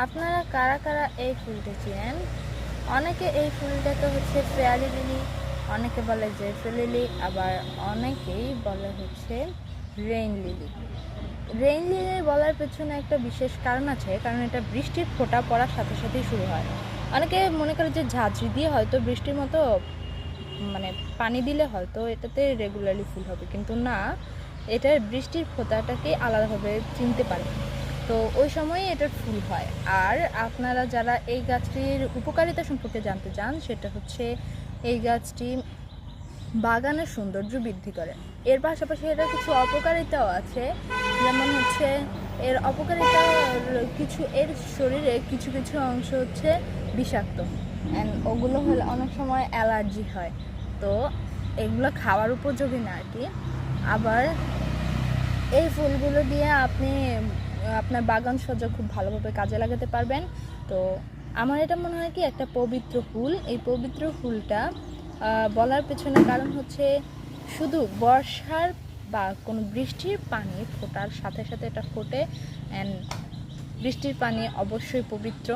আপনারা কারা কারা এই ফুলটা চেনেন? অনেকে এই ফুলটাকে হচ্ছে ফেয়ারি লিলি, অনেকে বলে জেফ্রি লিলি, আবার অনেকেই বলে হচ্ছে রেইন লিলি। রেইন লিলি বলার পেছনে একটা বিশেষ কারণ আছে, কারণ এটা বৃষ্টির ফোঁটা পড়ার সাথে সাথেই শুরু হয়। অনেকে মনে করে যে ঝাঁঝরি দিয়ে হয়তো বৃষ্টির মতো মানে পানি দিলে হয়তো এটাতে রেগুলারলি ফুল হবে, কিন্তু না, এটার বৃষ্টির ফোঁটাটাকেই আলাদাভাবে চিনতে পারে। তো ওই সময়ই এটার ফুল হয়। আর আপনারা যারা এই গাছটির উপকারিতা সম্পর্কে জানতে চান, সেটা হচ্ছে এই গাছটি বাগানের সৌন্দর্য বৃদ্ধি করে। এর পাশাপাশি এটার কিছু অপকারিতাও আছে, যেমন হচ্ছে এর অপকারিতা কিছু, এর শরীরে কিছু কিছু অংশ হচ্ছে বিষাক্ত, অ্যান্ড ওগুলো হলে অনেক সময় অ্যালার্জি হয়। তো এগুলো খাওয়ার উপযোগী না আর কি। আবার এই ফুলগুলো দিয়ে আপনি আপনার বাগান সজ্জা খুব ভালোভাবে কাজে লাগাতে পারবেন। তো আমার এটা মনে হয় কি একটা পবিত্র ফুল। এই পবিত্র ফুলটা বলার পেছনে কারণ হচ্ছে শুধু বর্ষার বা কোনো বৃষ্টির পানি ফোটার সাথে সাথে এটা ফোটে, অ্যান্ড বৃষ্টির পানি অবশ্যই পবিত্র।